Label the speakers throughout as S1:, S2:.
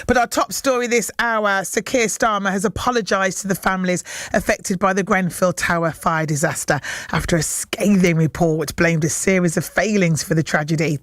S1: But our top story this hour, Sir Keir Starmer has apologised to the families affected by the Grenfell Tower fire disaster after a scathing report blamed a series of failings for the tragedy.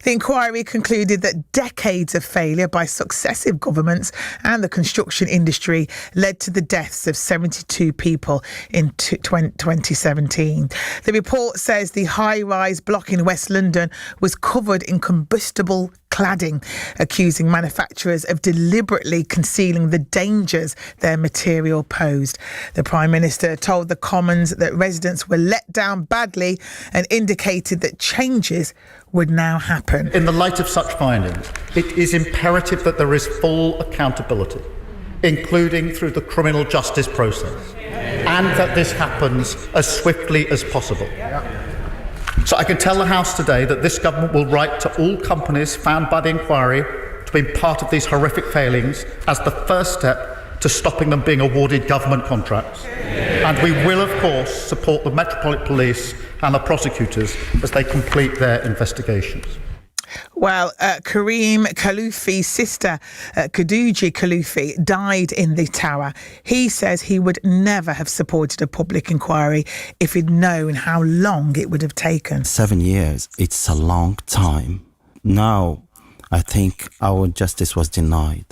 S1: The inquiry concluded that decades of failure by successive governments and the construction industry led to the deaths of 72 people in 2017. The report says the high-rise block in West London was covered in combustible cladding, accusing manufacturers of deliberately concealing the dangers their material posed. The Prime Minister told the Commons that residents were let down badly and indicated that changes would now happen.
S2: In the light of such findings, it is imperative that there is full accountability, including through the criminal justice process, and that this happens as swiftly as possible. So I can tell the House today that this government will write to all companies found by the inquiry to be part of these horrific failings as the first step to stopping them being awarded government contracts. And we will, of course, support the Metropolitan Police and the prosecutors as they complete their investigations.
S1: Well, Kareem Khaloofi's sister, Khadija Khaloofi, died in the tower. He says he would never have supported a public inquiry if he'd known how long it would have taken.
S3: 7 years, it's a long time. Now, I think our justice was denied.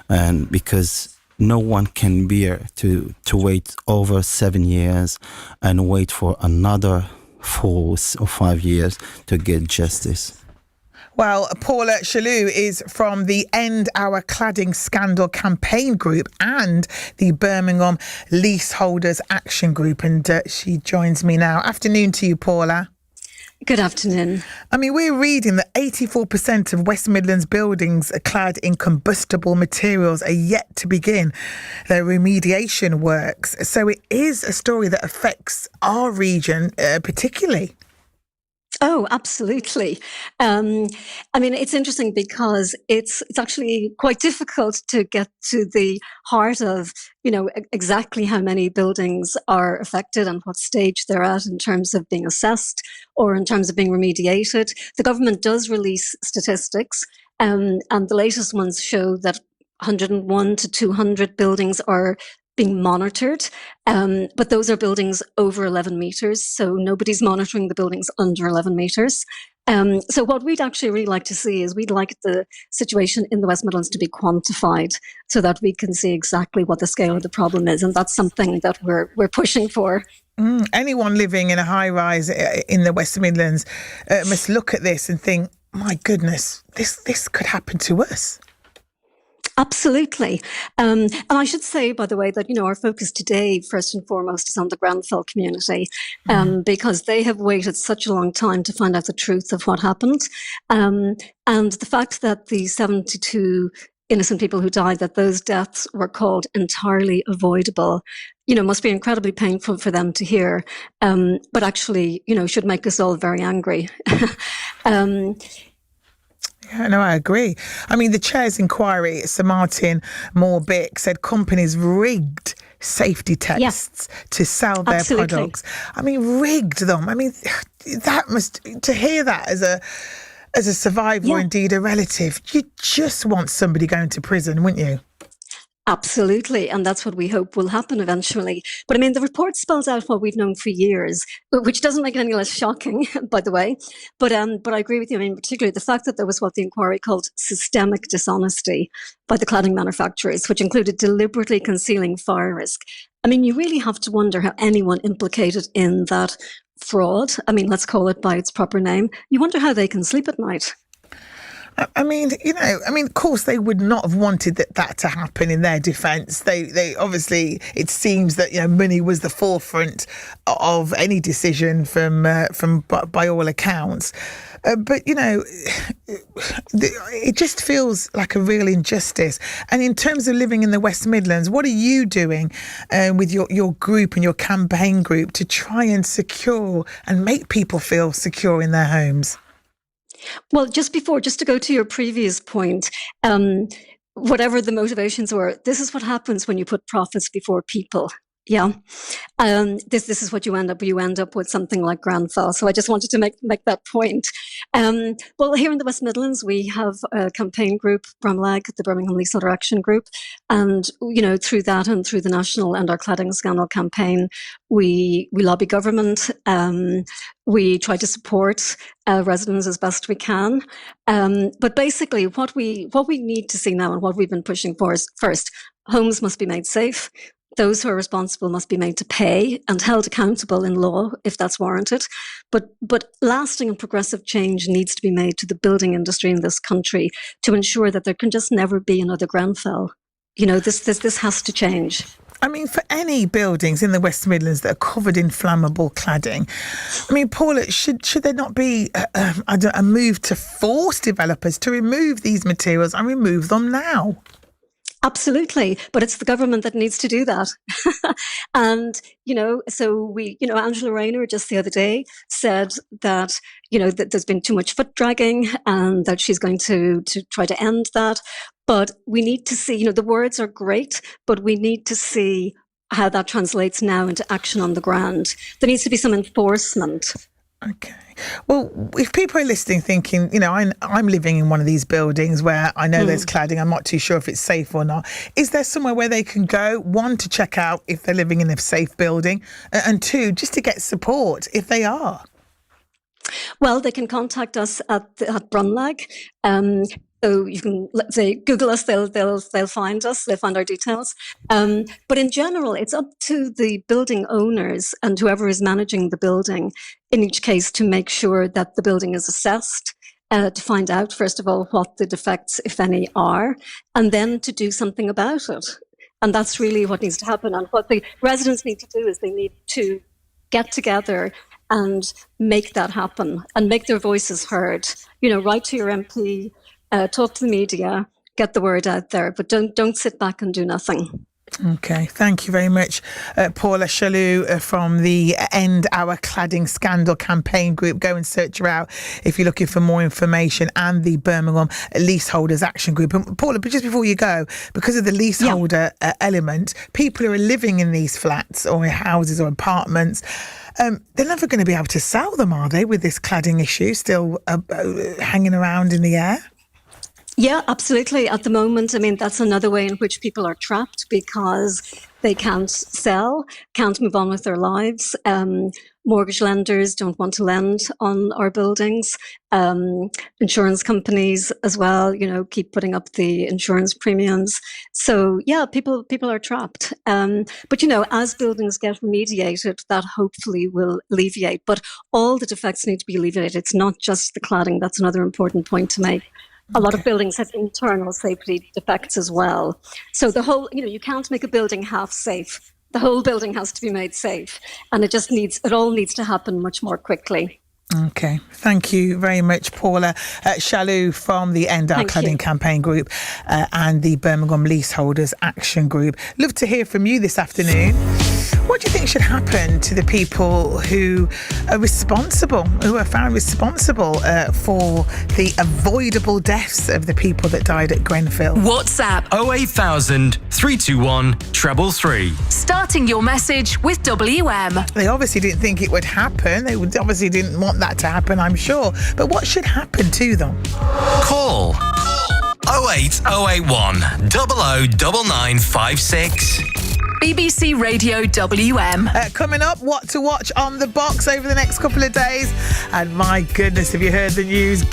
S3: And because no one can bear to wait over 7 years and wait for another 4 or 5 years to get justice.
S1: Well, Paula Shalou is from the End Our Cladding Scandal campaign group and the Birmingham Leaseholders Action Group, and she joins me now. Afternoon to you, Paula.
S4: Good afternoon.
S1: I mean, we're reading that 84% of West Midlands buildings are clad in combustible materials are yet to begin their remediation works. So it is a story that affects our region particularly.
S4: Oh, absolutely. I mean, it's interesting because it's actually quite difficult to get to the heart of, exactly how many buildings are affected and what stage they're at in terms of being assessed or in terms of being remediated. The government does release statistics, and the latest ones show that 101 to 200 buildings are being monitored, but those are buildings over 11 metres, so nobody's monitoring the buildings under 11 metres. So what we'd actually really like to see is we'd like the situation in the West Midlands to be quantified so that we can see exactly what the scale of the problem is, and that's something that we're pushing for.
S1: Anyone living in a high-rise in the West Midlands must look at this and think, my goodness, this could happen to us.
S4: Absolutely. And I should say, by the way, that, our focus today, first and foremost, is on the Grenfell community, because they have waited such a long time to find out the truth of what happened. And the fact that the 72 innocent people who died, that those deaths were called entirely avoidable, must be incredibly painful for them to hear, but actually, should make us all very angry.
S1: Yeah, no, I agree. I mean, the chair's inquiry, Sir Martin Moore-Bick, said companies rigged safety tests to sell their products. I mean, rigged them. I mean, that must, to hear that as a survivor or indeed a relative, you just want somebody going to prison, wouldn't you?
S4: Absolutely. And that's what we hope will happen eventually. But I mean, the report spells out what we've known for years, which doesn't make it any less shocking, by the way. But I agree with you. I mean, particularly the fact that there was what the inquiry called systemic dishonesty by the cladding manufacturers, which included deliberately concealing fire risk. I mean, you really have to wonder how anyone implicated in that fraud, I mean, let's call it by its proper name, you wonder how they can sleep at night.
S1: I mean, of course, they would not have wanted that to happen in their defence. They obviously, it seems that, money was the forefront of any decision from by all accounts. But, it just feels like a real injustice. And in terms of living in the West Midlands, what are you doing with your group and your campaign group to try and secure and make people feel secure in their homes?
S4: Well, just to go to your previous point, whatever the motivations were, this is what happens when you put profits before people. Yeah. This is what you end up. You end up with something like Grenfell. So I just wanted to make that point. Well, here in the West Midlands, we have a campaign group, BRAMLAG, the Birmingham Leaseholder Action Group. And, through that and through the national End Our Cladding Scandal campaign, we lobby government. We try to support residents as best we can. But basically, what we need to see now and what we've been pushing for is, first, homes must be made safe. Those who are responsible must be made to pay and held accountable in law if that's warranted. But lasting and progressive change needs to be made to the building industry in this country to ensure that there can just never be another Grenfell. This has to change.
S1: I mean, for any buildings in the West Midlands that are covered in flammable cladding, I mean, Paula, should there not be a move to force developers to remove these materials and remove them now?
S4: Absolutely. But it's the government that needs to do that. And, so Angela Rayner just the other day said that, that there's been too much foot dragging and that she's going to try to end that. But we need to see, the words are great, but we need to see how that translates now into action on the ground. There needs to be some enforcement.
S1: Okay. Well, if people are listening thinking, I'm living in one of these buildings where I know there's cladding, I'm not too sure if it's safe or not. Is there somewhere where they can go, one, to check out if they're living in a safe building, and two, just to get support if they are?
S4: Well, they can contact us at BRAMLAG. So you can, let's say, Google us, they'll find us, they'll find our details. But in general, it's up to the building owners and whoever is managing the building in each case to make sure that the building is assessed, to find out, first of all, what the defects, if any, are, and then to do something about it. And that's really what needs to happen. And what the residents need to do is they need to get together and make that happen and make their voices heard. Write to your MP, talk to the media, get the word out there, but don't sit back and do nothing.
S1: Okay, thank you very much, Paula Chalou from the End Our Cladding Scandal campaign group. Go and search her out if you're looking for more information, and the Birmingham Leaseholders Action Group. And Paula, but just before you go, because of the leaseholder element, people who are living in these flats or in houses or apartments, they're never going to be able to sell them, are they, with this cladding issue still hanging around in the air?
S4: Yeah, absolutely. At the moment, I mean, that's another way in which people are trapped because they can't sell, can't move on with their lives. Mortgage lenders don't want to lend on our buildings. Insurance companies as well, keep putting up the insurance premiums. So yeah, people are trapped. But as buildings get remediated, that hopefully will alleviate. But all the defects need to be alleviated. It's not just the cladding. That's another important point to make. A lot of buildings have internal safety defects as well. So the whole, you can't make a building half safe. The whole building has to be made safe. And it all needs to happen much more quickly.
S1: Okay. Thank you very much, Paula Chalou from the End Our Cladding campaign group and the Birmingham Leaseholders Action Group. Love to hear from you this afternoon. What do you think should happen to the people who are responsible, who are found responsible for the avoidable deaths of the people that died at Grenfell?
S5: WhatsApp 08000 321 333. Starting your message with WM.
S1: They obviously didn't think it would happen. They obviously didn't want that to happen, I'm sure. But what should happen to them?
S5: Call 08081 009956. BBC Radio WM.
S1: Coming up, what to watch on the box over the next couple of days. And my goodness, have you heard the news?